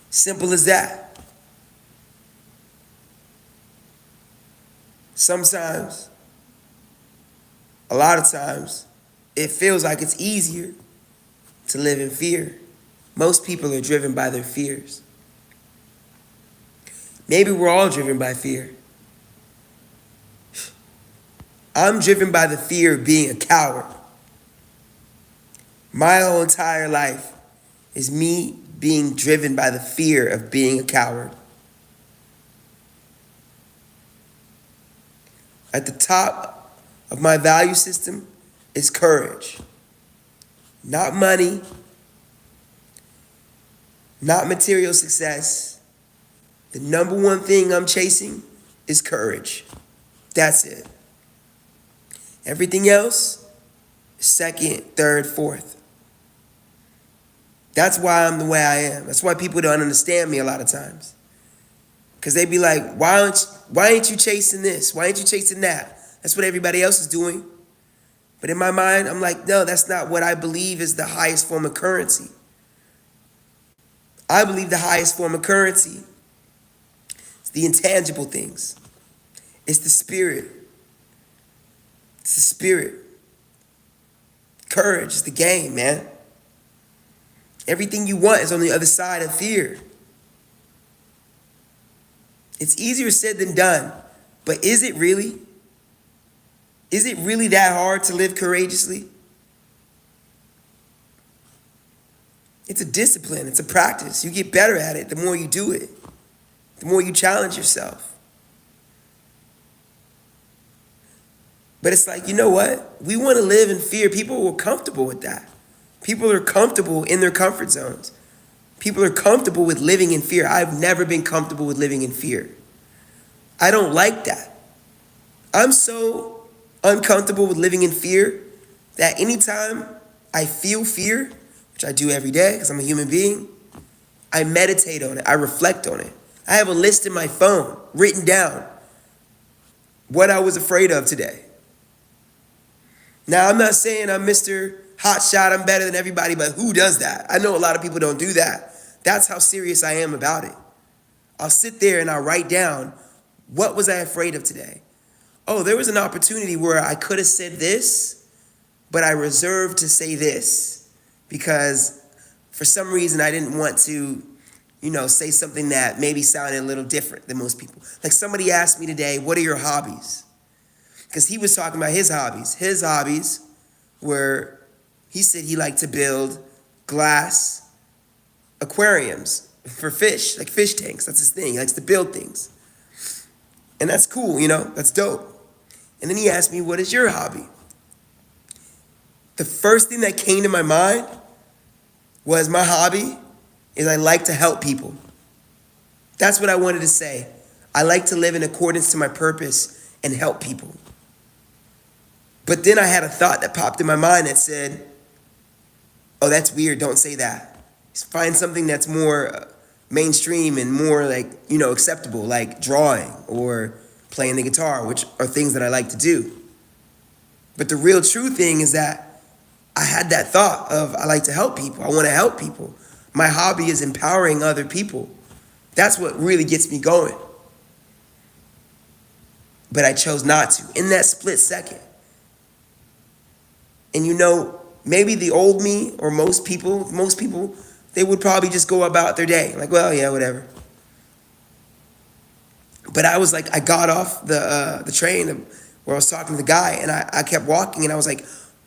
Simple as that. Sometimes, a lot of times, it feels like it's easier to live in fear. Most people are driven by their fears. Maybe we're all driven by fear. I'm driven by the fear of being a coward. My whole entire life is me being driven by the fear of being a coward. At the top of my value system is courage. Not money, not material success. The number one thing I'm chasing is courage. That's it. Everything else, second, third, fourth. That's why I'm the way I am. That's why people don't understand me a lot of times. Because they be like, why ain't you chasing this? Why ain't you chasing that? That's what everybody else is doing. But in my mind, I'm like, no, that's not what I believe is the highest form of currency. I believe the highest form of currency is the intangible things. It's the spirit. It's the spirit. Courage is the game, man. Everything you want is on the other side of fear. It's easier said than done, but is it really? Is it really that hard to live courageously? It's a discipline, it's a practice. You get better at it the more you do it, the more you challenge yourself. But it's like, you know what? We want to live in fear. People are comfortable with that. People are comfortable in their comfort zones. People are comfortable with living in fear. I've never been comfortable with living in fear. I don't like that. I'm so uncomfortable with living in fear that anytime I feel fear, which I do every day because I'm a human being, I meditate on it. I reflect on it. I have a list in my phone written down what I was afraid of today. Now, I'm not saying I'm Mr. Hotshot, I'm better than everybody, but who does that? I know a lot of people don't do that. That's how serious I am about it. I'll sit there and I'll write down, what was I afraid of today? Oh, there was an opportunity where I could have said this, but I reserved to say this because for some reason I didn't want to, say something that maybe sounded a little different than most people. Like somebody asked me today, what are your hobbies? Because he was talking about his hobbies. His hobbies were, he said he liked to build glass aquariums for fish, like fish tanks. That's his thing. He likes to build things. And that's cool, that's dope. And then he asked me, what is your hobby? The first thing that came to my mind was my hobby is I like to help people. That's what I wanted to say. I like to live in accordance to my purpose and help people. But then I had a thought that popped in my mind that said, oh, that's weird, don't say that. Find something that's more mainstream and more acceptable, like drawing or playing the guitar, which are things that I like to do. But the real true thing is that I had that thought of I like to help people. I want to help people. My hobby is empowering other people. That's what really gets me going. But I chose not to in that split second. And maybe the old me or most people, they would probably just go about their day. Like, well, yeah, whatever. But I was like, I got off the train where I was talking to the guy and I kept walking and I was like,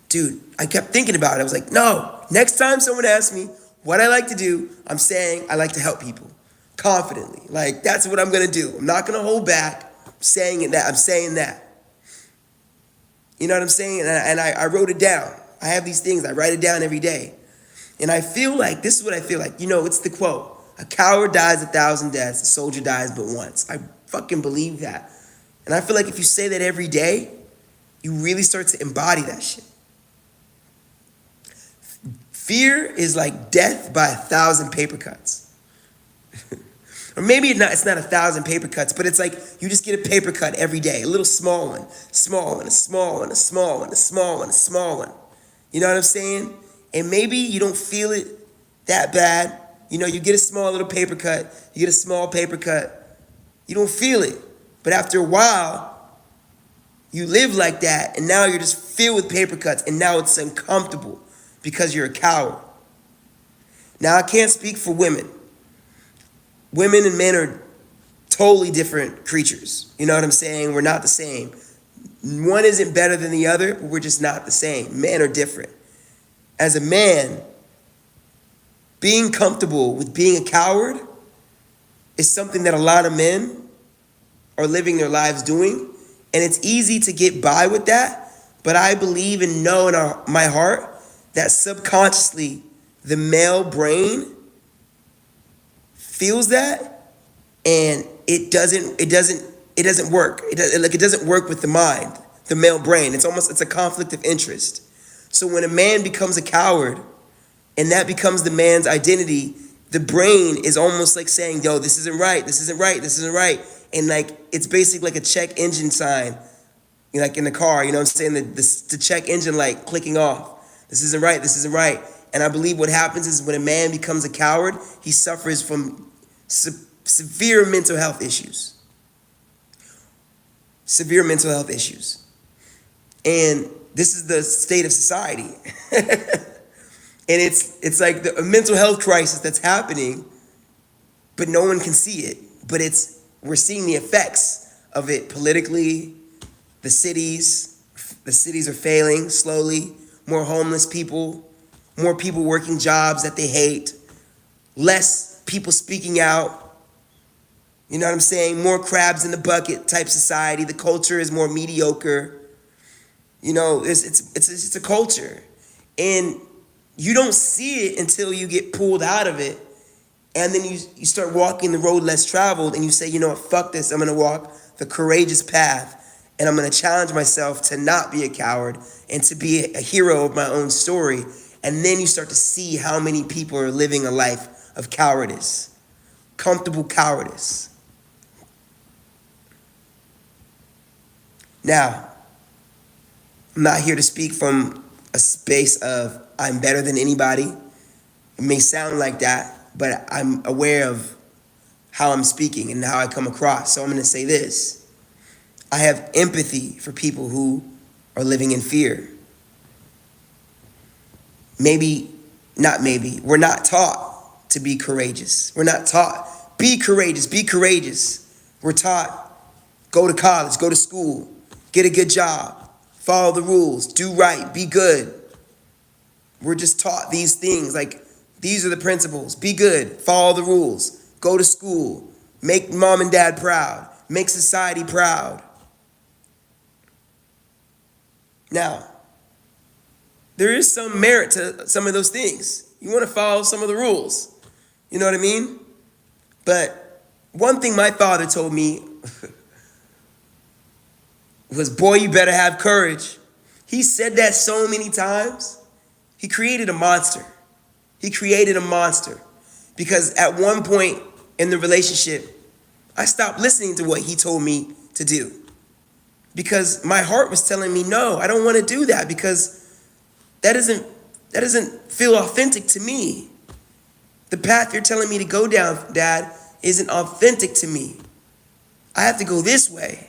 dude, I kept thinking about it. I was like, no, next time someone asks me what I like to do, I'm saying I like to help people confidently. Like, that's what I'm going to do. I'm not going to hold back. I'm saying that. You know what I'm saying? And I wrote it down. I have these things. I write it down every day. And I feel like, this is what I feel like. It's the quote, a coward dies 1,000 deaths, a soldier dies but once. I fucking believe that. And I feel like if you say that every day, you really start to embody that shit. Fear is like death by 1,000 paper cuts. Or maybe it's not 1,000 paper cuts, but it's like you just get a paper cut every day, a little small one, small one, a small one, a small one, a small one, a small one. You know what I'm saying? And maybe you don't feel it that bad. You know, you get a small little paper cut, you get a small paper cut, you don't feel it. But after a while, you live like that, and now you're just filled with paper cuts, and now it's uncomfortable because you're a coward. Now, I can't speak for women. Women and men are totally different creatures. You know what I'm saying? We're not the same. One isn't better than the other, but we're just not the same. Men are different. As a man, being comfortable with being a coward is something that a lot of men are living their lives doing. And it's easy to get by with that, but I believe and know in my heart that subconsciously the male brain feels that, and it doesn't work. It doesn't work with the mind, the male brain. It's a conflict of interest. So when a man becomes a coward, and that becomes the man's identity, the brain is almost like saying, yo, this isn't right, this isn't right, this isn't right. And like, it's basically like a check engine sign, like in the car, you know what I'm saying? The check engine light clicking off. This isn't right, this isn't right. And I believe what happens is when a man becomes a coward, he suffers from severe mental health issues. Severe mental health issues. And this is the state of society. And it's like a mental health crisis that's happening, but no one can see it. But we're seeing the effects of it politically. The cities are failing slowly. More homeless people, more people working jobs that they hate, less people speaking out. You know what I'm saying? More crabs in the bucket type society. The culture is more mediocre. You know, it's a culture. And you don't see it until you get pulled out of it. And then you start walking the road less traveled, and you say, you know what, fuck this. I'm going to walk the courageous path, and I'm going to challenge myself to not be a coward and to be a hero of my own story. And then you start to see how many people are living a life of cowardice, comfortable cowardice. Now, I'm not here to speak from a space of I'm better than anybody. It may sound like that, but I'm aware of how I'm speaking and how I come across. So I'm going to say this. I have empathy for people who are living in fear. We're not taught to be courageous. We're not taught, be courageous, be courageous. We're taught, go to college, go to school, get a good job, follow the rules, do right, be good. We're just taught these things, like these are the principles. Be good, follow the rules, go to school, make mom and dad proud, make society proud. Now, there is some merit to some of those things. You want to follow some of the rules. You know what I mean? But one thing my father told me was, boy, you better have courage. He said that so many times. He created a monster. He created a monster. Because at one point in the relationship, I stopped listening to what he told me to do. Because my heart was telling me, no, I don't want to do that, because that doesn't feel authentic to me. The path you're telling me to go down, Dad, isn't authentic to me. I have to go this way.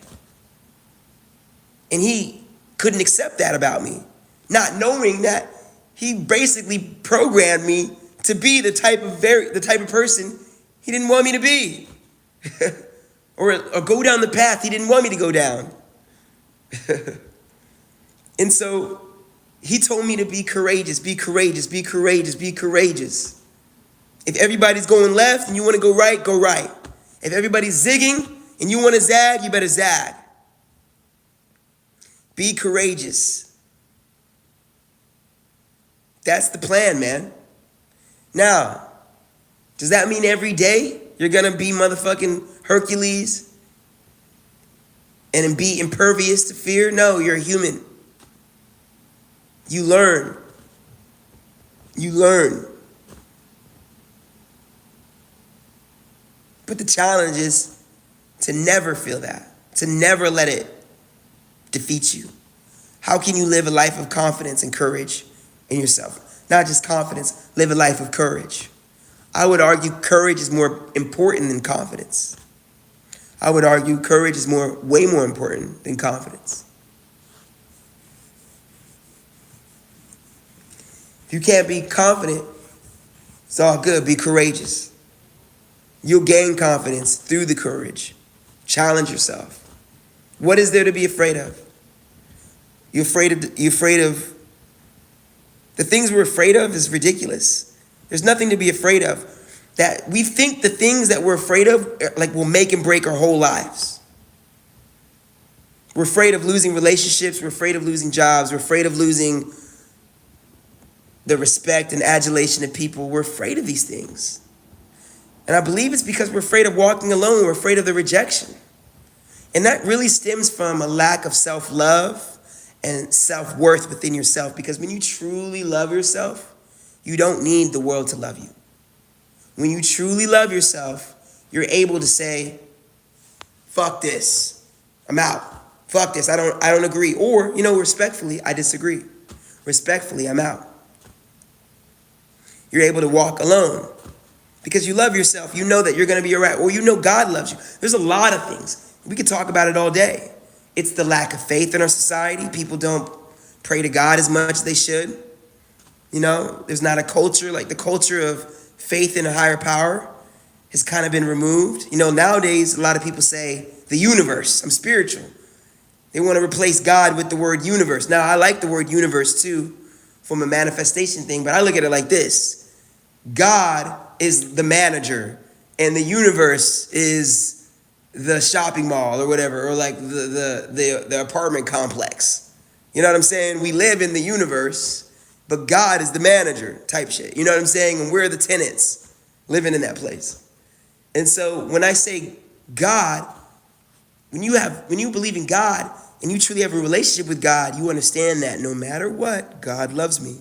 And he couldn't accept that about me, not knowing that he basically programmed me to be the type of person he didn't want me to be, or go down the path he didn't want me to go down. And so he told me to be courageous, be courageous, be courageous, be courageous. If everybody's going left and you want to go right, go right. If everybody's zigging and you want to zag, you better zag. Be courageous. That's the plan, man. Now, does that mean every day you're going to be motherfucking Hercules and be impervious to fear? No, you're a human. You learn. You learn. But the challenge is to never feel that, to never let it defeat you. How can you live a life of confidence and courage in yourself? Not just confidence, live a life of courage. I would argue courage is more important than confidence. I would argue courage is way more important than confidence. If you can't be confident, it's all good. Be courageous. You'll gain confidence through the courage. Challenge yourself. What is there to be afraid of? You're afraid of the things we're afraid of is ridiculous. There's nothing to be afraid of. That we think the things that we're afraid of like will make and break our whole lives. We're afraid of losing relationships. We're afraid of losing jobs. We're afraid of losing the respect and adulation of people. We're afraid of these things. And I believe it's because we're afraid of walking alone. We're afraid of the rejection. And that really stems from a lack of self-love and self-worth within yourself. Because when you truly love yourself, you don't need the world to love you. When you truly love yourself, you're able to say, fuck this, I'm out. Fuck this, I don't agree. Or, respectfully, I disagree. Respectfully, I'm out. You're able to walk alone. Because you love yourself, you know that you're going to be all right. Or God loves you. There's a lot of things. We could talk about it all day. It's the lack of faith in our society. People don't pray to God as much as they should. There's not a culture, like the culture of faith in a higher power has kind of been removed. Nowadays, a lot of people say the universe. I'm spiritual. They want to replace God with the word universe. Now, I like the word universe too from a manifestation thing, but I look at it like this. God is the manager and the universe is the shopping mall or whatever, or like the apartment complex. You know what I'm saying? We live in the universe, but God is the manager type shit. You know what I'm saying? And we're the tenants living in that place. And so when I say God, when you believe in God and you truly have a relationship with God, you understand that no matter what, God loves me.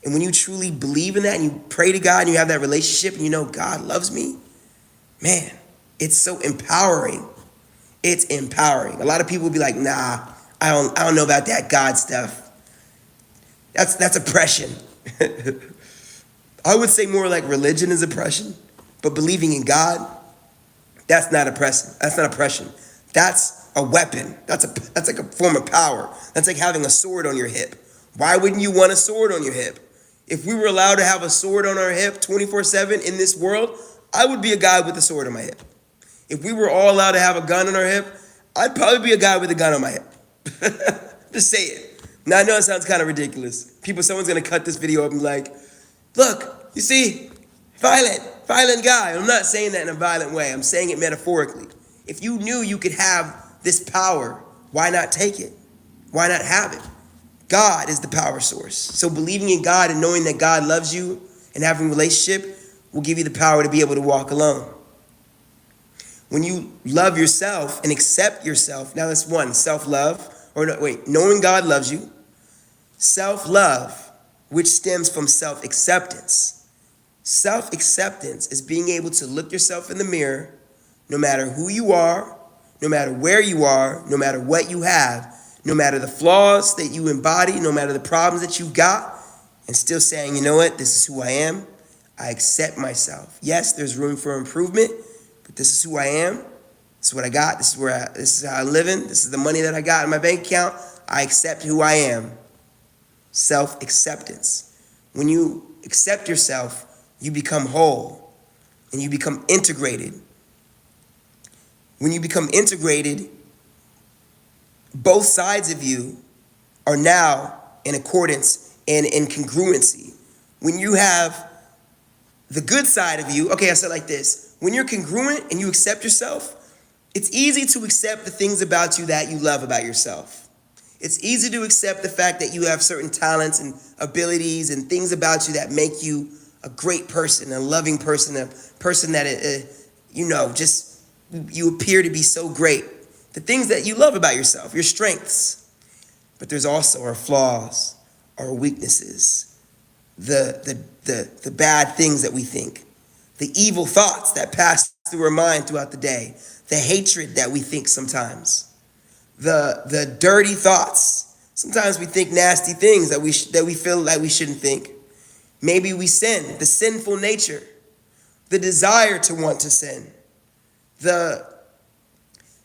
And when you truly believe in that and you pray to God and you have that relationship and God loves me, man, it's so empowering. It's empowering. A lot of people will be like, nah, I don't know about that God stuff. That's oppression. I would say more like religion is oppression, but believing in God, that's not oppression. That's not oppression. That's a weapon. That's like a form of power. That's like having a sword on your hip. Why wouldn't you want a sword on your hip? If we were allowed to have a sword on our hip 24/7 in this world, I would be a guy with a sword on my hip. If we were all allowed to have a gun on our hip, I'd probably be a guy with a gun on my hip. Just say it. Now, I know it sounds kind of ridiculous. Someone's going to cut this video up and be like, look, you see, violent guy. I'm not saying that in a violent way. I'm saying it metaphorically. If you knew you could have this power, why not take it? Why not have it? God is the power source. So believing in God and knowing that God loves you and having a relationship will give you the power to be able to walk alone. When you love yourself and accept yourself, now that's one, knowing God loves you. Self-love, which stems from self-acceptance. Self-acceptance is being able to look yourself in the mirror, no matter who you are, no matter where you are, no matter what you have, no matter the flaws that you embody, no matter the problems that you've got, and still saying, you know what, this is who I am. I accept myself. Yes, there's room for improvement, but this is who I am. This is what I got. This is how I'm living. This is the money that I got in my bank account. I accept who I am. Self-acceptance. When you accept yourself, you become whole and you become integrated. When you become integrated, both sides of you are now in accordance and in congruency. When you have the good side of you, okay, I said it like this. When you're congruent and you accept yourself, it's easy to accept the things about you that you love about yourself. It's easy to accept the fact that you have certain talents and abilities and things about you that make you a great person, a loving person, a person that, just you appear to be so great. The things that you love about yourself, your strengths. But there's also our flaws, our weaknesses, the bad things that we think, the evil thoughts that pass through our mind throughout the day, the hatred that we think sometimes, the dirty thoughts. Sometimes we think nasty things that we feel like we shouldn't think. Maybe we sin, the sinful nature, the desire to want to sin, the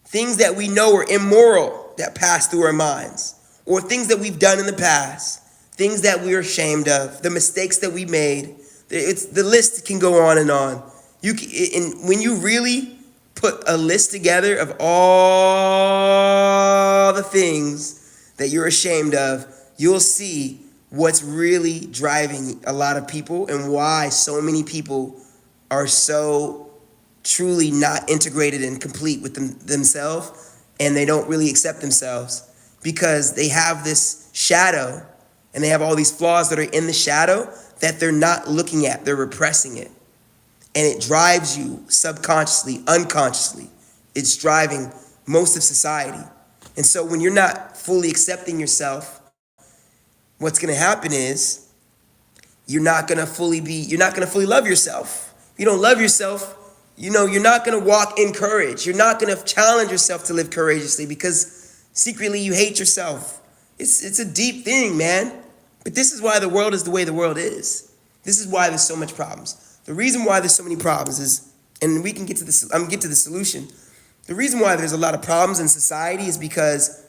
things that we know are immoral that pass through our minds, or things that we've done in the past, things that we're ashamed of, the mistakes that we made. The list can go on and on. And when you really put a list together of all the things that you're ashamed of, you'll see what's really driving a lot of people and why so many people are so truly not integrated and complete with themselves, and they don't really accept themselves because they have this shadow and they have all these flaws that are in the shadow that they're not looking at. They're repressing it. And it drives you subconsciously, unconsciously. It's driving most of society. And so when you're not fully accepting yourself, what's going to happen is you're not going to fully love yourself. If you don't love yourself, you're not going to walk in courage. You're not going to challenge yourself to live courageously because secretly you hate yourself. It's a deep thing, man. But this is why the world is the way the world is. This is why there's so much problems. The reason why there's so many problems is, and we can get to this, I'm gonna get to the solution. The reason why there's a lot of problems in society is because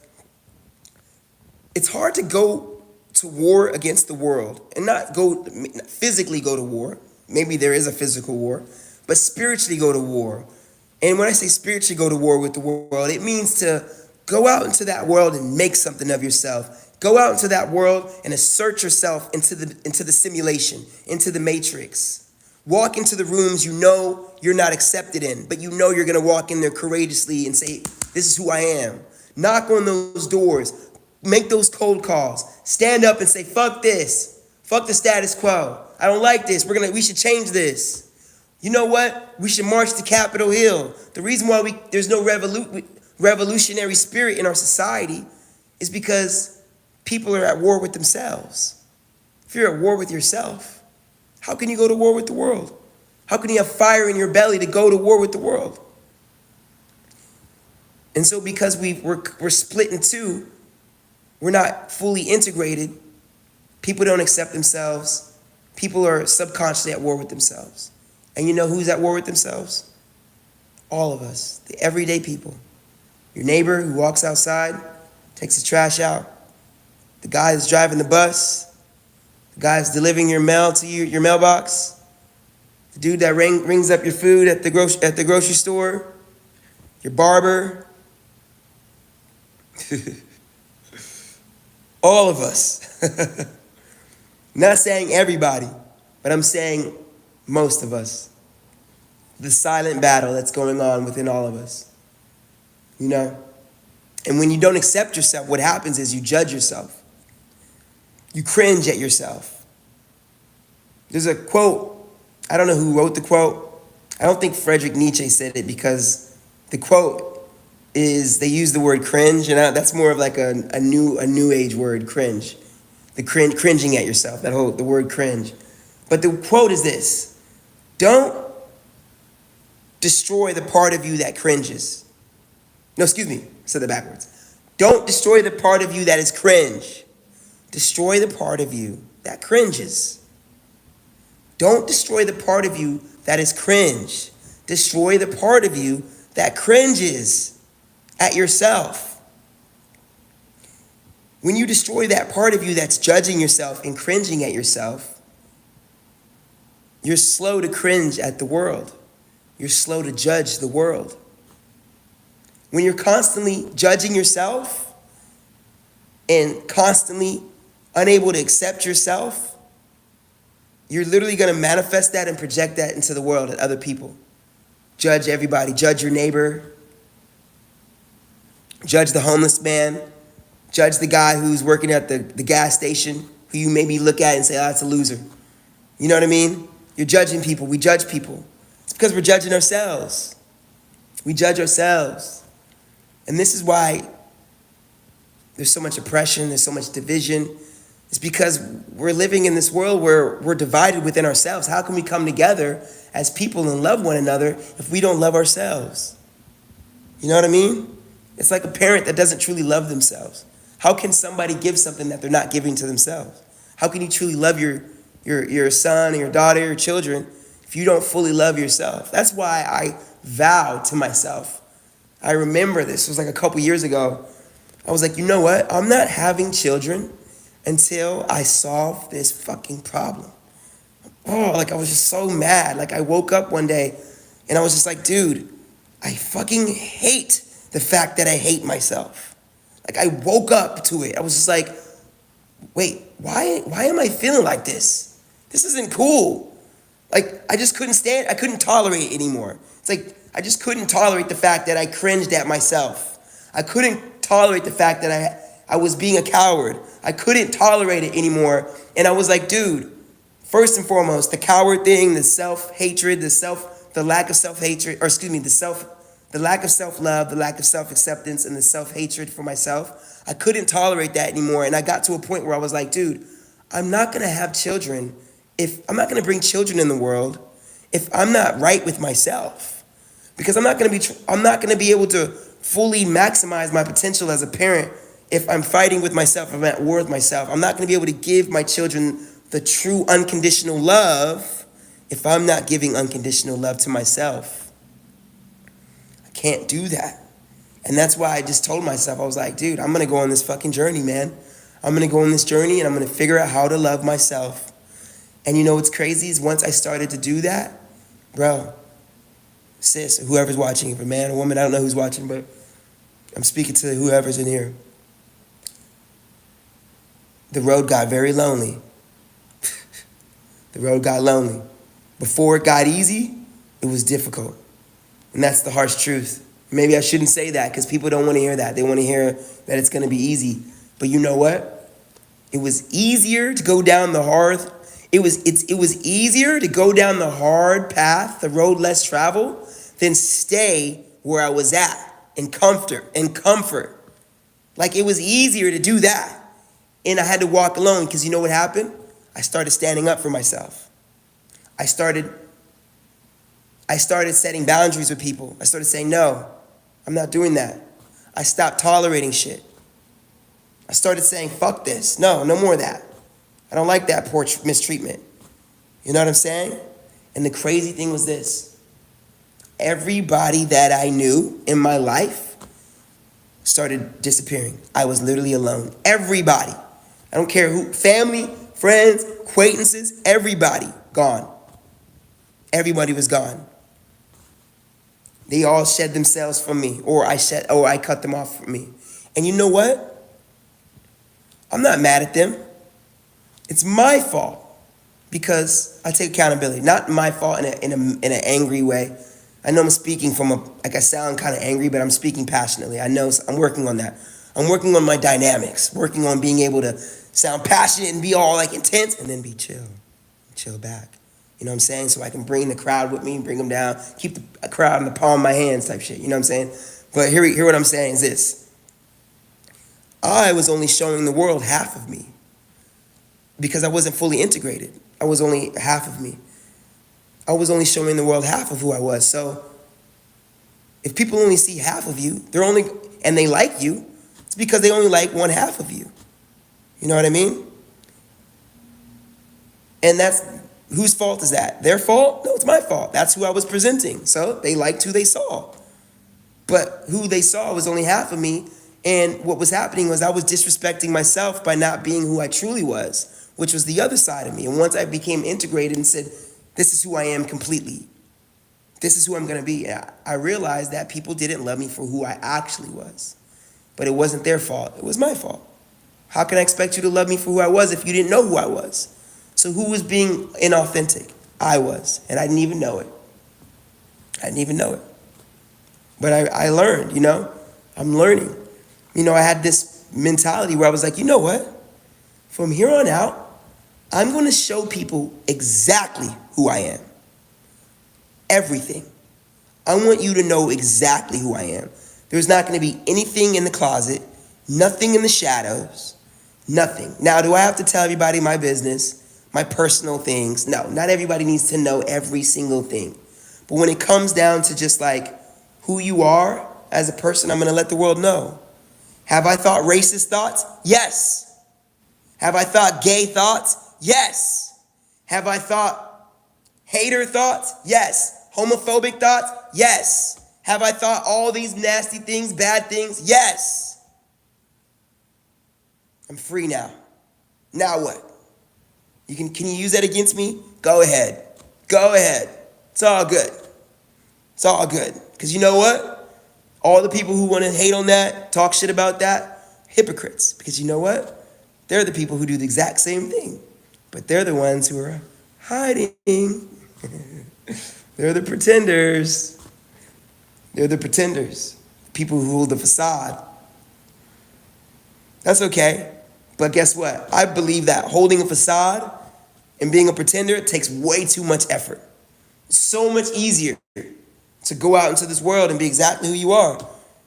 it's hard to go to war against the world and not physically go to war. Maybe there is a physical war, but spiritually go to war. And when I say spiritually go to war with the world, it means to go out into that world and make something of yourself. Go out into that world and assert yourself into the simulation, into the matrix. Walk into the rooms you're not accepted in, but you're going to walk in there courageously and say, this is who I am. Knock on those doors. Make those cold calls. Stand up and say, fuck this. Fuck the status quo. I don't like this. We should change this. You know what? We should march to Capitol Hill. The reason why there's no revolutionary spirit in our society is because people are at war with themselves. If you're at war with yourself, how can you go to war with the world? How can you have fire in your belly to go to war with the world? And so because we're split in two, we're not fully integrated. People don't accept themselves. People are subconsciously at war with themselves. And you know who's at war with themselves? All of us, the everyday people. Your neighbor who walks outside, takes the trash out. The guy that's driving the bus. The guy that's delivering your mail to your mailbox. The dude that rings up your food at the grocery store. Your barber. All of us. Not saying everybody, but I'm saying most of us. The silent battle that's going on within all of us. And when you don't accept yourself, what happens is you judge yourself. You cringe at yourself. There's a quote, I don't know who wrote the quote. I don't think Friedrich Nietzsche said it because the quote is, they use the word cringe, and that's more of like a new age word, cringe. Cringing at yourself, the word cringe. But the quote is this: don't destroy the part of you that cringes. No, excuse me, I said that backwards. Don't destroy the part of you that is cringe. Destroy the part of you that cringes. Don't destroy the part of you that is cringe. Destroy the part of you that cringes at yourself. When you destroy that part of you that's judging yourself and cringing at yourself, you're slow to cringe at the world. You're slow to judge the world. When you're constantly judging yourself and constantly unable to accept yourself, you're literally going to manifest that and project that into the world at other people. Judge everybody. Judge your neighbor. Judge the homeless man. Judge the guy who's working at the gas station, who you maybe look at and say, oh, that's a loser. You know what I mean? You're judging people. We judge people. It's because we're judging ourselves. We judge ourselves. And this is why there's so much oppression, there's so much division. It's because we're living in this world where we're divided within ourselves. How can we come together as people and love one another if we don't love ourselves? You know what I mean? It's like a parent that doesn't truly love themselves. How can somebody give something that they're not giving to themselves? How can you truly love your son, or your daughter, your children, if you don't fully love yourself. That's why I vowed to myself. I remember this was like a couple years ago. I was like, you know what? I'm not having children until I solve this fucking problem. Oh, like I was just so mad. Like I woke up one day and I was just like, dude, I fucking hate the fact that I hate myself. Like I woke up to it. I was just like, wait, why am I feeling like this? This isn't cool. Like I just I couldn't tolerate it anymore. It's like I just couldn't tolerate the fact that I cringed at myself. I couldn't tolerate the fact that I was being a coward. I couldn't tolerate it anymore. And I was like, dude, first and foremost, the coward thing, the self-hatred, the lack of self-hatred, or excuse me, the lack of self-love, the lack of self-acceptance, and the self-hatred for myself, I couldn't tolerate that anymore. And I got to a point where I was like, dude, I'm not gonna have children I'm not gonna bring children in the world if I'm not right with myself. Because I'm not gonna be able to fully maximize my potential as a parent if I'm fighting with myself, if I'm at war with myself. I'm not gonna be able to give my children the true unconditional love if I'm not giving unconditional love to myself. I can't do that. And that's why I just told myself, I was like, dude, I'm gonna go on this fucking journey, man. I'm gonna go on this journey and I'm gonna figure out how to love myself. And you know what's crazy is once I started to do that, bro, sis, whoever's watching, if a man or woman, I don't know who's watching, but I'm speaking to whoever's in here. The road got very lonely. The road got lonely. Before it got easy, it was difficult. And that's the harsh truth. Maybe I shouldn't say that because people don't want to hear that. They want to hear that it's going to be easy. But you know what? It was easier to go down the hard. It was easier to go down the hard path, the road less traveled, than stay where I was at in comfort. Like it was easier to do that. And I had to walk alone because you know what happened? I started standing up for myself. I started setting boundaries with people. I started saying, no, I'm not doing that. I stopped tolerating shit. I started saying, fuck this. No more of that. I don't like that poor mistreatment. You know what I'm saying? And the crazy thing was this. Everybody that I knew in my life started disappearing. I was literally alone. Everybody. I don't care who, family, friends, acquaintances, everybody gone. Everybody was gone. They all shed themselves from me, or I cut them off from me. And you know what? I'm not mad at them. It's my fault because I take accountability. Not my fault in an angry way. I know I'm speaking I sound kind of angry, but I'm speaking passionately. I know I'm working on that. I'm working on my dynamics, working on being able to sound passionate and be all like intense and then be chill back. You know what I'm saying? So I can bring the crowd with me, bring them down, keep the crowd in the palm of my hands type shit. You know what I'm saying? But hear what I'm saying is this. I was only showing the world half of me because I wasn't fully integrated. I was only half of me. I was only showing the world half of who I was. So if people only see half of you, and they like you, it's because they only like one half of you. You know what I mean? And whose fault is that? Their fault? No, it's my fault. That's who I was presenting. So they liked who they saw. But who they saw was only half of me. And what was happening was I was disrespecting myself by not being who I truly was, which was the other side of me. And once I became integrated and said, this is who I am completely. This is who I'm going to be. I realized that people didn't love me for who I actually was. But it wasn't their fault. It was my fault. How can I expect you to love me for who I was if you didn't know who I was? So who was being inauthentic? I was. And I didn't even know it. But I learned, you know. I'm learning. You know, I had this mentality where I was like, you know what? From here on out, I'm going to show people exactly who I am. Everything. I want you to know exactly who I am. There's not going to be anything in the closet, nothing in the shadows, nothing. Now, do I have to tell everybody my business, my personal things? No, not everybody needs to know every single thing. But when it comes down to just like who you are as a person, I'm going to let the world know. Have I thought racist thoughts? Yes. Have I thought gay thoughts? Yes. Have I thought hater thoughts? Yes. Homophobic thoughts? Yes. Have I thought all these nasty things, bad things? Yes. I'm free now. Now what? Can you use that against me? Go ahead. Go ahead. It's all good. It's all good. Because you know what? All the people who want to hate on that, talk shit about that, hypocrites. Because you know what? They're the people who do the exact same thing. But they're the ones who are hiding. They're the pretenders. They're the pretenders. People who hold the facade. That's okay. But guess what? I believe that holding a facade and being a pretender takes way too much effort. It's so much easier to go out into this world and be exactly who you are.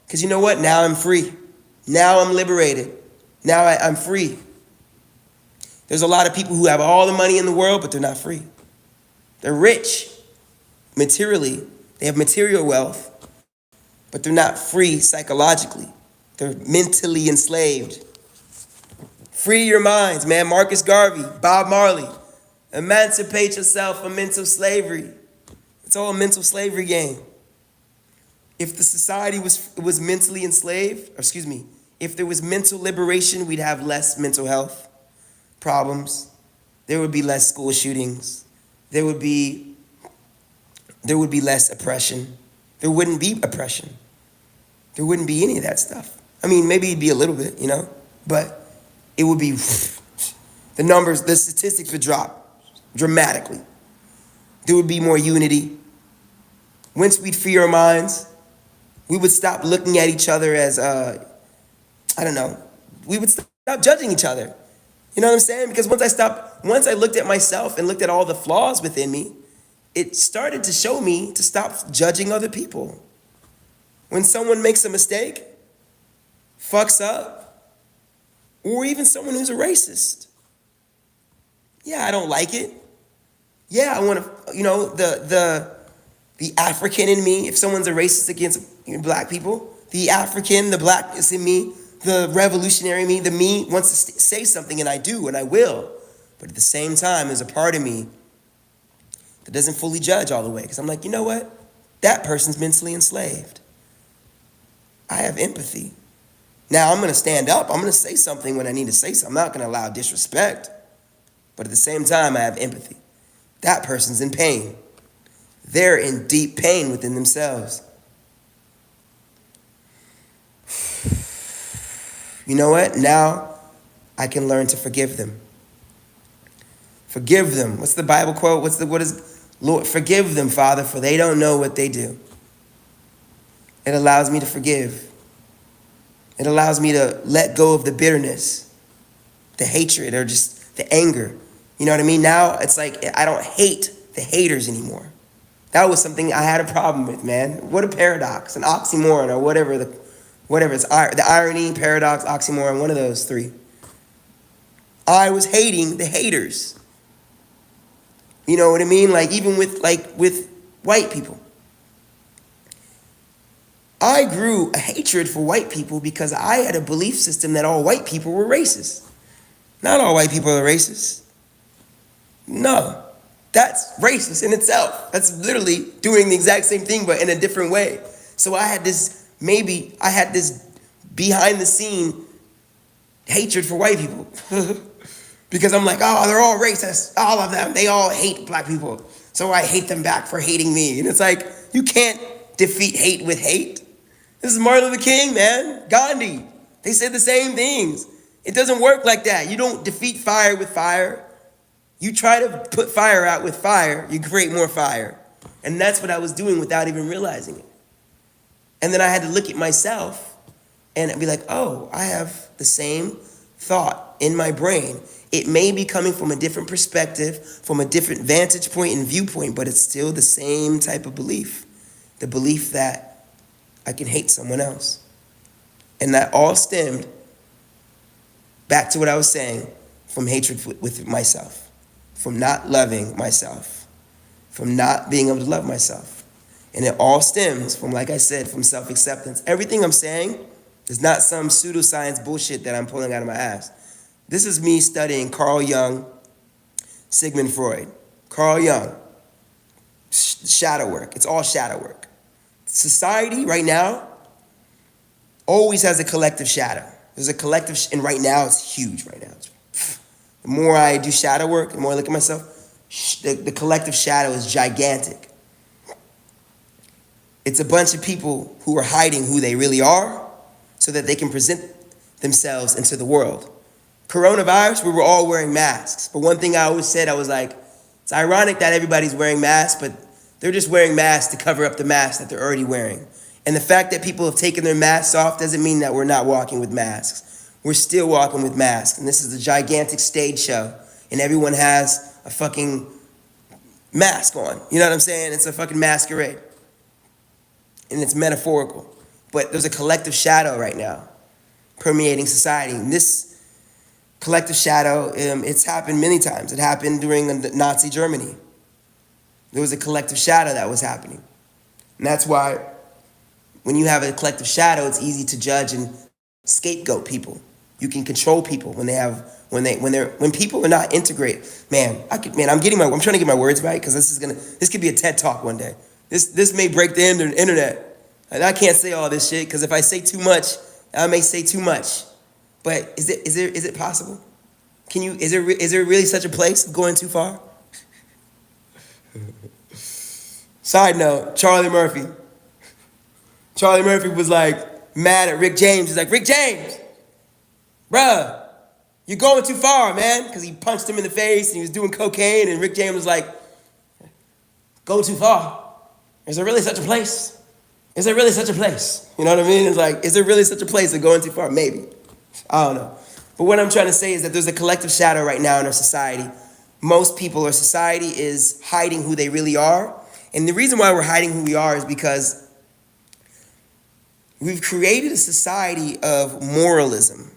Because you know what? Now I'm free. Now I'm liberated. Now I'm free. There's a lot of people who have all the money in the world, but they're not free. They're rich materially. They have material wealth, but they're not free psychologically. They're mentally enslaved. Free your minds, man. Marcus Garvey, Bob Marley. Emancipate yourself from mental slavery. It's all a mental slavery game. If the society was mentally enslaved, if there was mental liberation, we'd have less mental health problems. There would be less school shootings. There would be less oppression. There wouldn't be oppression. There wouldn't be any of that stuff. I mean, maybe it'd be a little bit, but it would be, the numbers, the statistics would drop dramatically. There would be more unity. Once we'd free our minds, we would stop looking at each other as, we would stop judging each other. You know what I'm saying? Because once I looked at myself and looked at all the flaws within me, it started to show me to stop judging other people. When someone makes a mistake, fucks up, or even someone who's a racist. Yeah, I don't like it. Yeah, I want to, the African in me, if someone's a racist against black people, the African, the blackness in me, the revolutionary me, the me wants to say something, and I do, and I will. But at the same time, there's a part of me that doesn't fully judge all the way. Because I'm like, you know what? That person's mentally enslaved. I have empathy. Now I'm going to stand up. I'm going to say something when I need to say something. I'm not going to allow disrespect. But at the same time, I have empathy. That person's in pain. They're in deep pain within themselves. You know what? Now I can learn to forgive them. Forgive them. What's the Bible quote? What is Lord, forgive them, Father, for they don't know what they do. It allows me to forgive. It allows me to let go of the bitterness, the hatred, or just the anger. You know what I mean? Now it's like I don't hate the haters anymore. That was something I had a problem with, man. What a paradox, an oxymoron, or whatever it's the irony, paradox, oxymoron, one of those three. I was hating the haters. You know what I mean? Like even with white people. I grew a hatred for white people because I had a belief system that all white people were racist. Not all white people are racist. No, that's racist in itself. That's literally doing the exact same thing, but in a different way. So I had this behind the scene hatred for white people. Because I'm like, oh, they're all racist. All of them, they all hate black people. So I hate them back for hating me. And it's like, you can't defeat hate with hate. This is Martin Luther King, man. Gandhi. They said the same things. It doesn't work like that. You don't defeat fire with fire. You try to put fire out with fire, you create more fire. And that's what I was doing without even realizing it. And then I had to look at myself and be like, oh, I have the same thought in my brain. It may be coming from a different perspective, from a different vantage point and viewpoint, but it's still the same type of belief. The belief that I can hate someone else. And that all stemmed back to what I was saying, from hatred with myself, from not loving myself, from not being able to love myself. And it all stems from, like I said, from self-acceptance. Everything I'm saying is not some pseudoscience bullshit that I'm pulling out of my ass. This is me studying Carl Jung, Sigmund Freud, Carl Jung, shadow work. It's all shadow work. Society right now always has a collective shadow. There's a collective, and right now it's huge right now. The more I do shadow work, the more I look at myself, the collective shadow is gigantic. It's a bunch of people who are hiding who they really are so that they can present themselves into the world. Coronavirus, we were all wearing masks. But one thing I always said, I was like, it's ironic that everybody's wearing masks, but they're just wearing masks to cover up the masks that they're already wearing. And the fact that people have taken their masks off doesn't mean that we're not walking with masks. We're still walking with masks. And this is a gigantic stage show. And everyone has a fucking mask on. You know what I'm saying? It's a fucking masquerade. And it's metaphorical. But there's a collective shadow right now permeating society. And this collective shadow, it's happened many times. It happened during Nazi Germany. There was a collective shadow that was happening. And that's why when you have a collective shadow, it's easy to judge and scapegoat people. You can control people when people are not integrated. I'm trying to get my words right because this could be a TED Talk one day. This may break the internet. And I can't say all this shit because if I say too much, I may say too much. But is it possible? Is there really such a place of going too far? Side note, Charlie Murphy. Charlie Murphy was like mad at Rick James. He's like, Rick James, bruh, you're going too far, man. Because he punched him in the face and he was doing cocaine. And Rick James was like, go too far. Is there really such a place? Is there really such a place? You know what I mean? It's like, is there really such a place of going too far? Maybe. I don't know. But what I'm trying to say is that there's a collective shadow right now in our society. Most people or society is hiding who they really are. And the reason why we're hiding who we are is because we've created a society of moralism.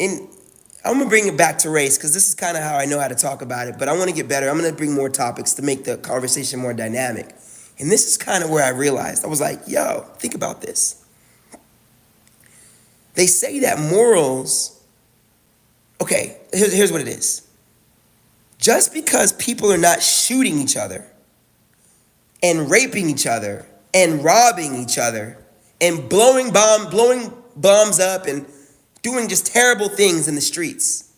And I'm going to bring it back to race because this is kind of how I know how to talk about it. But I want to get better. I'm going to bring more topics to make the conversation more dynamic. And this is kind of where I realized. I was like, yo, think about this. They say that morals, okay, here's what it is. Just because people are not shooting each other and raping each other and robbing each other and blowing bombs up and doing just terrible things in the streets,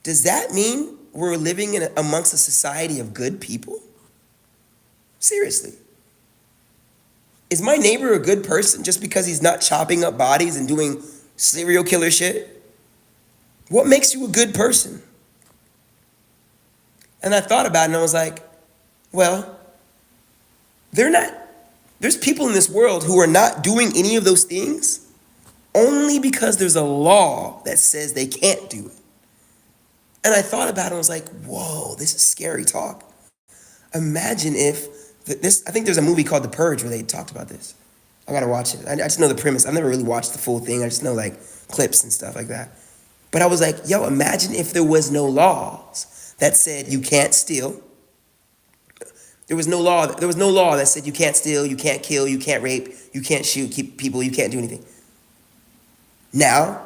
does that mean we're living amongst a society of good people? Seriously. Is my neighbor a good person just because he's not chopping up bodies and doing serial killer shit? What makes you a good person? And I thought about it and I was like, well, there's people in this world who are not doing any of those things only because there's a law that says they can't do it. And I thought about it and I was like, whoa, this is scary talk. Imagine if I think there's a movie called The Purge where they talked about this. I gotta watch it. I just know the premise. I've never really watched the full thing. I just know like clips and stuff like that. But I was like, yo, imagine if there was no laws that said you can't steal. There was no law that said you can't steal, you can't kill, you can't rape, you can't shoot people, you can't do anything. Now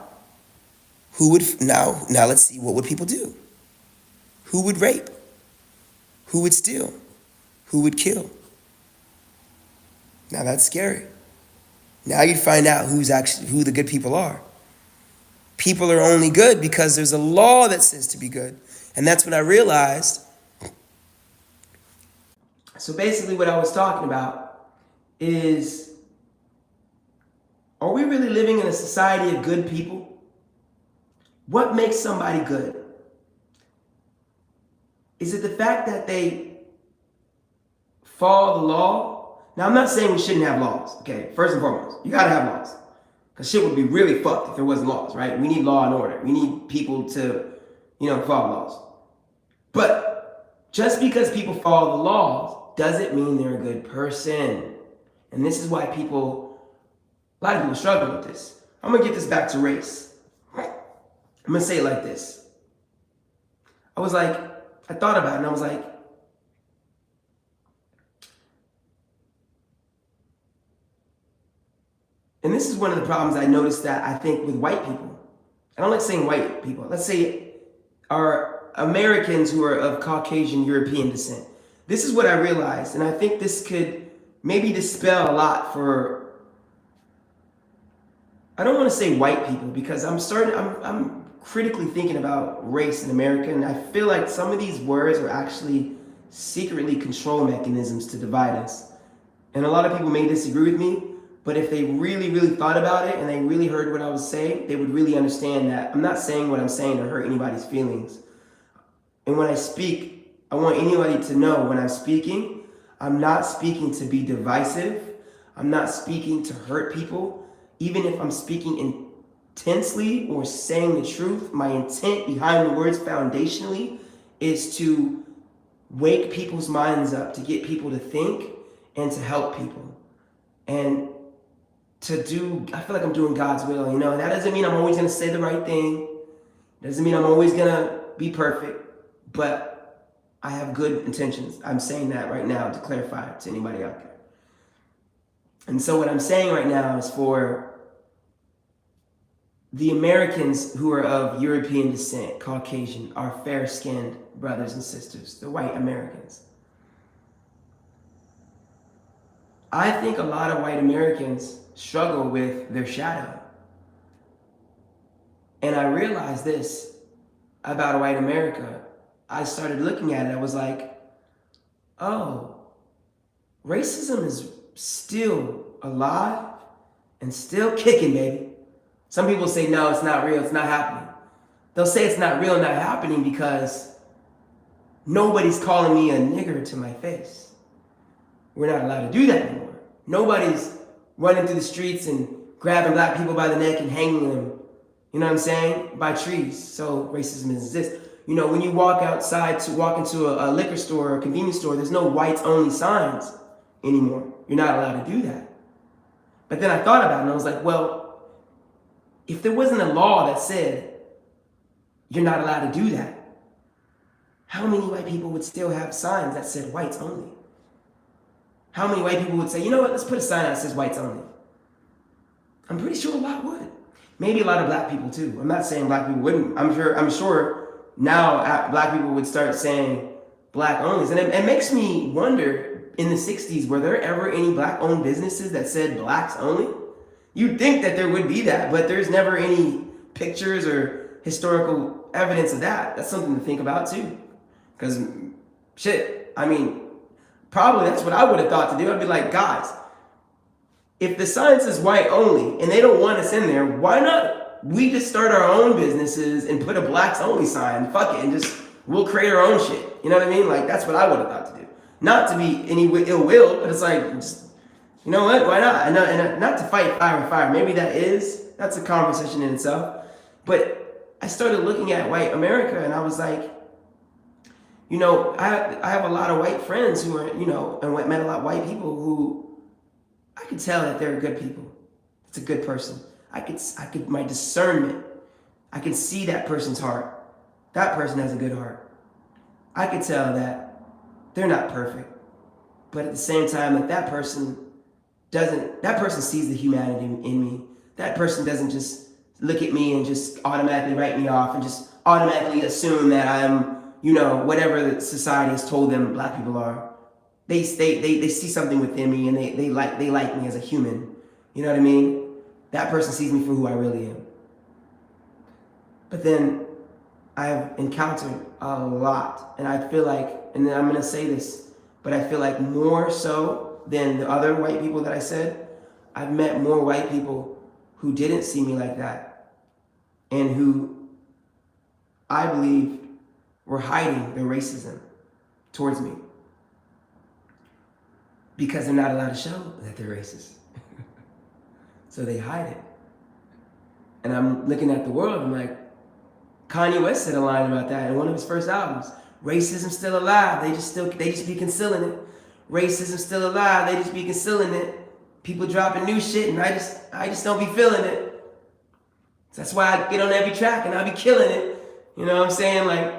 let's see, what would people do? Who would rape? Who would steal? Who would kill? Now that's scary. Now you'd find out who the good people are. People are only good because there's a law that says to be good. And that's when I realized. So basically what I was talking about is, are we really living in a society of good people? What makes somebody good? Is it the fact that they follow the law? Now, I'm not saying we shouldn't have laws, okay? First and foremost, you gotta have laws. Because shit would be really fucked if there wasn't laws, right? We need law and order. We need people to, follow laws. But just because people follow the laws doesn't mean they're a good person. And this is why a lot of people struggle with this. I'm gonna get this back to race. I'm gonna say it like this. I thought about it and I was like, and this is one of the problems I noticed that I think with white people. I don't like saying white people. Let's say are Americans who are of Caucasian European descent. This is what I realized, and I think this could maybe dispel a lot for, I don't want to say white people, because I'm critically thinking about race in America, and I feel like some of these words are actually secretly control mechanisms to divide us. And a lot of people may disagree with me, but if they really, really thought about it and they really heard what I was saying, they would really understand that I'm not saying what I'm saying to hurt anybody's feelings. And when I speak, I want anybody to know when I'm speaking, I'm not speaking to be divisive. I'm not speaking to hurt people. Even if I'm speaking intensely or saying the truth, my intent behind the words foundationally is to wake people's minds up, to get people to think and to help people. And I feel like I'm doing God's will, and that doesn't mean I'm always gonna say the right thing. Doesn't mean I'm always gonna be perfect, but I have good intentions. I'm saying that right now to clarify to anybody out there. And so what I'm saying right now is for the Americans who are of European descent, Caucasian, our fair-skinned brothers and sisters, the white Americans. I think a lot of white Americans struggle with their shadow. And I realized this about white America. I started looking at it. I was like, oh, racism is still alive and still kicking, baby. Some people say, no, it's not real, it's not happening. They'll say it's not real, not happening because nobody's calling me a nigger to my face. We're not allowed to do that anymore. Nobody's running through the streets and grabbing black people by the neck and hanging them, you know what I'm saying, by trees. So racism exists. When you walk outside to walk into a liquor store or a convenience store, there's no whites only signs anymore. You're not allowed to do that. But then I thought about it and I was like, well, if there wasn't a law that said you're not allowed to do that, how many white people would still have signs that said whites only? How many white people would say, you know what, let's put a sign that says whites only? I'm pretty sure a lot would. Maybe a lot of black people too. I'm not saying black people wouldn't. I'm sure now black people would start saying black onlys. And it makes me wonder, in the 60s, were there ever any black owned businesses that said blacks only? You'd think that there would be that, but there's never any pictures or historical evidence of that. That's something to think about too. Because probably that's what I would have thought to do. I'd be like, guys, if the sign says white only and they don't want us in there, why not we just start our own businesses and put a blacks only sign? Fuck it, and we'll create our own shit. You know what I mean? Like, that's what I would have thought to do. Not to be any ill will, but it's like, you know what? Why not? And not to fight fire with fire. Maybe that's a conversation in itself. But I started looking at white America and I was like, I have a lot of white friends who are, and met a lot of white people who I could tell that they're good people. It's a good person. My discernment, I can see that person's heart. That person has a good heart. I could tell that they're not perfect. But at the same time, that person sees the humanity in me. That person doesn't just look at me and just automatically write me off and just automatically assume that I'm, whatever the society has told them black people are. They see something within me and they like me as a human. You know what I mean? That person sees me for who I really am. But then I have encountered a lot, and I feel like, and then I'm gonna say this, but I feel like more so than the other white people that I said, I've met more white people who didn't see me like that and who I believe were hiding their racism towards me because they're not allowed to show that they're racist. So they hide it. And I'm looking at the world, I'm like, Kanye West said a line about that in one of his first albums. Racism's still alive, they just be concealing it. Racism's still alive, they just be concealing it. People dropping new shit and I just don't be feeling it. That's why I get on every track and I be killing it. You know what I'm saying? Like,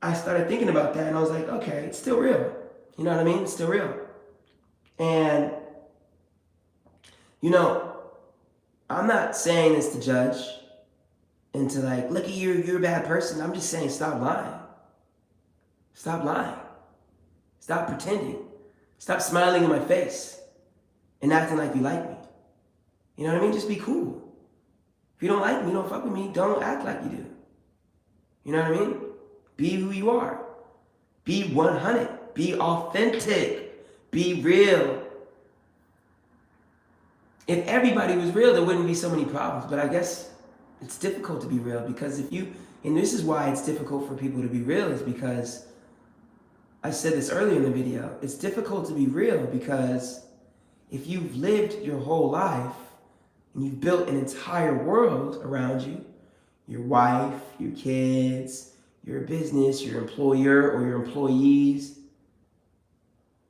I started thinking about that and I was like, okay, it's still real. You know what I mean? It's still real. And, I'm not saying this to judge into like, look at you're a bad person. I'm just saying, stop lying. Stop lying. Stop pretending. Stop smiling in my face and acting like you like me. You know what I mean? Just be cool. If you don't like me, don't fuck with me, don't act like you do. You know what I mean? Be who you are. Be 100. Be authentic. Be real. If everybody was real, there wouldn't be so many problems. But I guess it's difficult to be real because and this is why it's difficult for people to be real, is because I said this earlier in the video. It's difficult to be real because if you've lived your whole life and you've built an entire world around you, your wife, your kids, your business, your employer or your employees,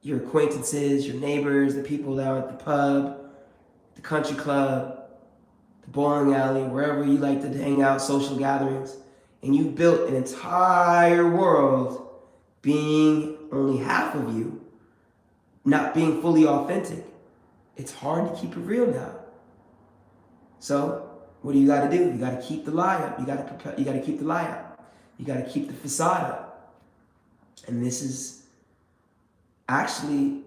your acquaintances, your neighbors, the people down at the pub, the country club, the bowling alley, wherever you like to hang out, social gatherings, and you've built an entire world being only half of you, not being fully authentic. It's hard to keep it real now. So what do? You got to keep the lie up. You got to keep the lie up. You got to keep the facade up. And this is actually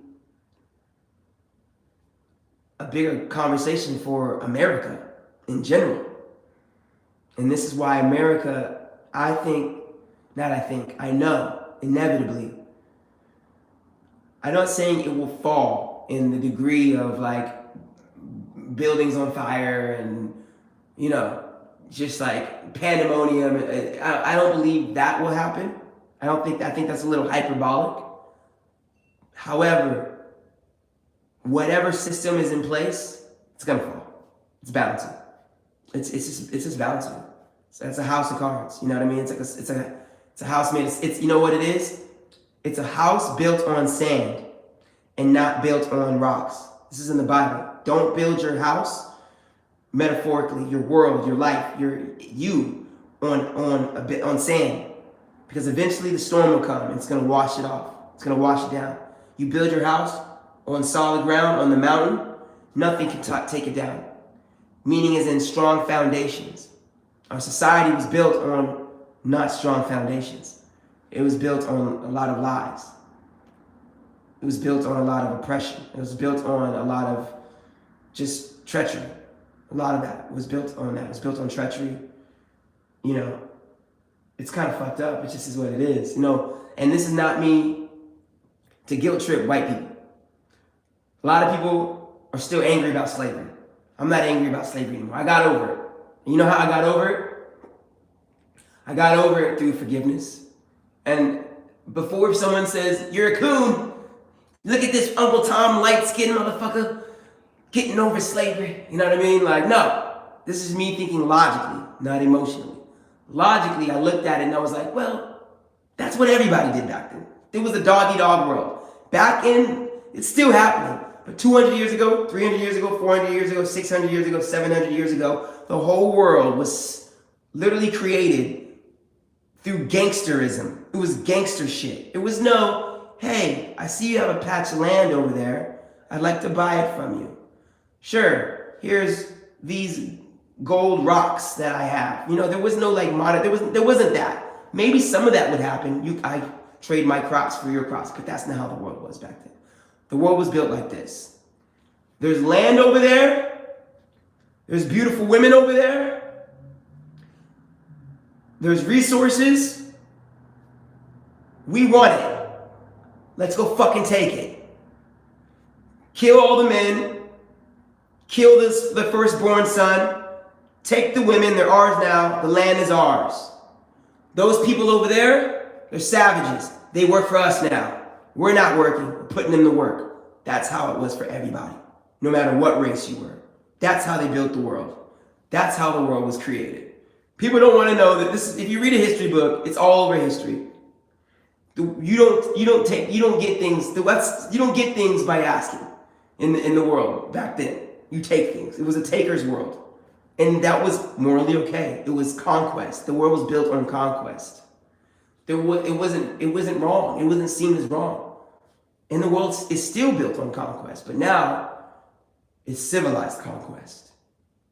a bigger conversation for America in general. And this is why America, I know, inevitably, I'm not saying it will fall in the degree of like buildings on fire and, just like pandemonium. I don't believe that will happen. I think that's a little hyperbolic. However, whatever system is in place, it's gonna fall. It's bound to. It's just bound to. So it's a house of cards. You know what I mean? It's a house made. It's you know what it is? It's a house built on sand and not built on rocks. This is in the Bible. Don't build your house, metaphorically, your world, your life, you on sand, because eventually the storm will come and it's gonna wash it off. It's gonna wash it down. You build your house on solid ground, on the mountain, nothing can take it down. Meaning is in strong foundations. Our society was built on not strong foundations. It was built on a lot of lies. It was built on a lot of oppression. It was built on a lot of just treachery. A lot of that was built on that. It was built on treachery. It's kind of fucked up. It just is what it is. And this is not me to guilt trip white people. A lot of people are still angry about slavery. I'm not angry about slavery anymore. I got over it. And you know how I got over it? I got over it through forgiveness. And before someone says, you're a coon, look at this Uncle Tom light-skinned motherfucker getting over slavery. You know what I mean? Like, no. This is me thinking logically, not emotionally. Logically, I looked at it and I was like, well, that's what everybody did back then. It was a dog-eat-dog world. Back in, it's still happening. But 200 years ago, 300 years ago, 400 years ago, 600 years ago, 700 years ago, the whole world was literally created through gangsterism. It was gangster shit. It was no, hey, I see you have a patch of land over there. I'd like to buy it from you. Sure, here's these gold rocks that I have. There was no like there wasn't that. Maybe some of that would happen. I trade my crops for your crops, but that's not how the world was back then. The world was built like this. There's land over there. There's beautiful women over there. There's resources. We want it. Let's go fucking take it. Kill all the men. Kill the firstborn son. Take the women. They're ours now. The land is ours. Those people over there, they're savages. They work for us now. We're not working. We're putting them to work. That's how it was for everybody, no matter what race you were. That's how they built the world. That's how the world was created. People don't want to know that this. If you read a history book, it's all over history. You don't get things by asking in the world back then. You take things. It was a taker's world, and that was morally okay. It was conquest. The world was built on conquest. It wasn't wrong. It wasn't seen as wrong. And the world is still built on conquest, but now it's civilized conquest.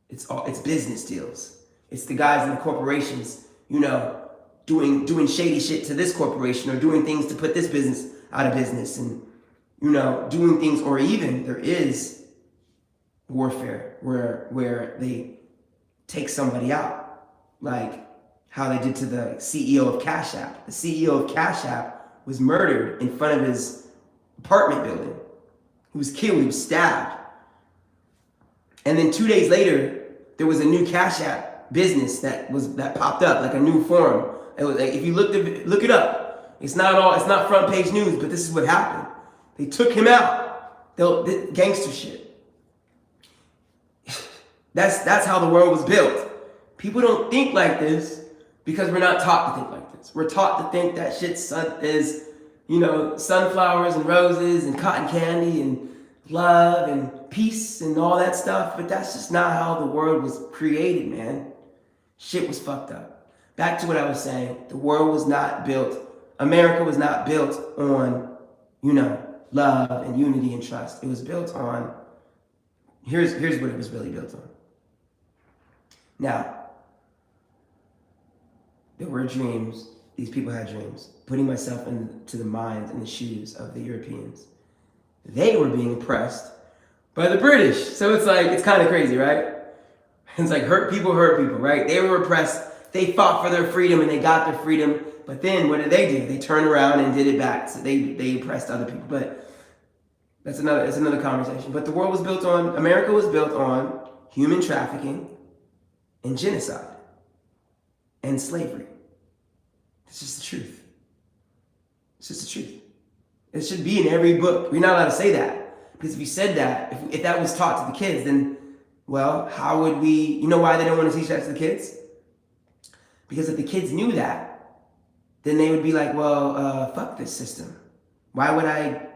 It's business deals. It's the guys in the corporations, doing shady shit to this corporation or doing things to put this business out of business and, doing things, or even there is warfare where they take somebody out, like how they did to the CEO of Cash App. The CEO of Cash App was murdered in front of his apartment building. He was killed, he was stabbed. And then 2 days later, there was a new Cash App business that popped up, like a new form. It was like, if you look it up, it's not front page news, but this is what happened. They took him out. The gangster shit. That's how the world was built. People don't think like this because we're not taught to think like this. We're taught to think that shit is, sunflowers and roses and cotton candy and love and peace and all that stuff. But that's just not how the world was created, man. Shit was fucked up. Back to what I was saying. The world was not built. America was not built on, love and unity and trust. It was built on, here's what it was really built on. Now, there were dreams. These people had dreams. Putting myself into the minds and the shoes of the Europeans. They were being oppressed by the British. So it's kind of crazy, right? It's like hurt people, right? They were oppressed. They fought for their freedom and they got their freedom. But then what did? They turned around and did it back. So they oppressed other people. But that's another conversation. But the world was built on, America was built on human trafficking and genocide and slavery. It's just the truth. It's just the truth. It should be in every book. We're not allowed to say that. Because if you said that, if that was taught to the kids, then, well, how would we, you know why they don't want to teach that to the kids? Because if the kids knew that, then they would be like, well, fuck this system. Why would I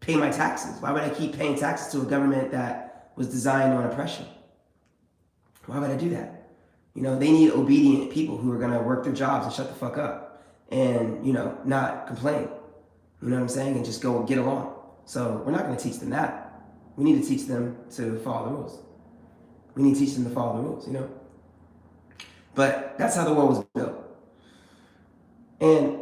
pay my taxes? Why would I keep paying taxes to a government that was designed on oppression? Why would I do that? They need obedient people who are going to work their jobs and shut the fuck up and, not complain. You know what I'm saying? And just go get along. So we're not going to teach them that. We need to teach them to follow the rules. We need to teach them to follow the rules, But that's how the world was built. And,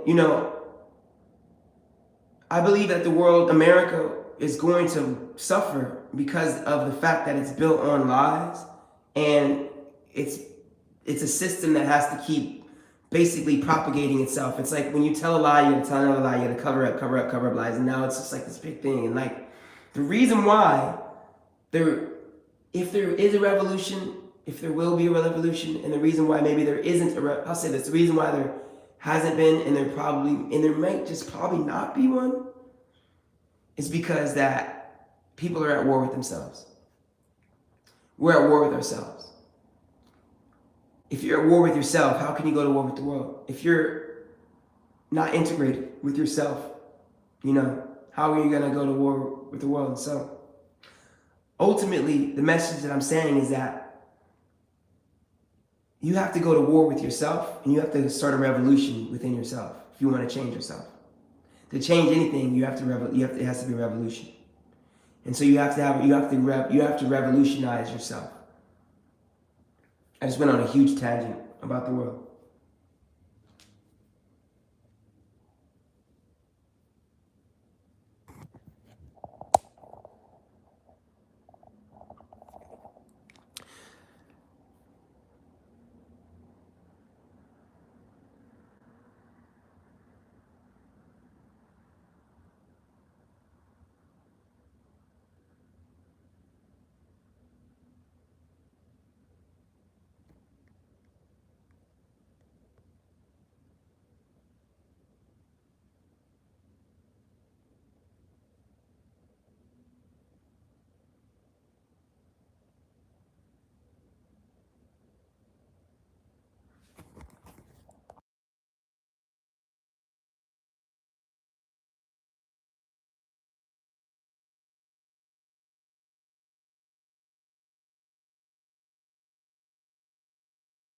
I believe that the world, America, is going to suffer because of the fact that it's built on lies, and it's a system that has to keep basically propagating itself. It's like when you tell a lie, you gotta tell another lie, you gotta cover up lies, and now it's just like this big thing. And like the reason why if there is a revolution, if there will be a revolution, and the reason why maybe there isn't I'll say this, the reason why there hasn't been, and there might just probably not be one, is because that people are at war with themselves. We're at war with ourselves. If you're at war with yourself, how can you go to war with the world? If you're not integrated with yourself, how are you going to go to war with the world? So ultimately, the message that I'm saying is that you have to go to war with yourself, and you have to start a revolution within yourself if you want to change yourself. To change anything, it has to be a revolution. And so you have to revolutionize yourself. I just went on a huge tangent about the world.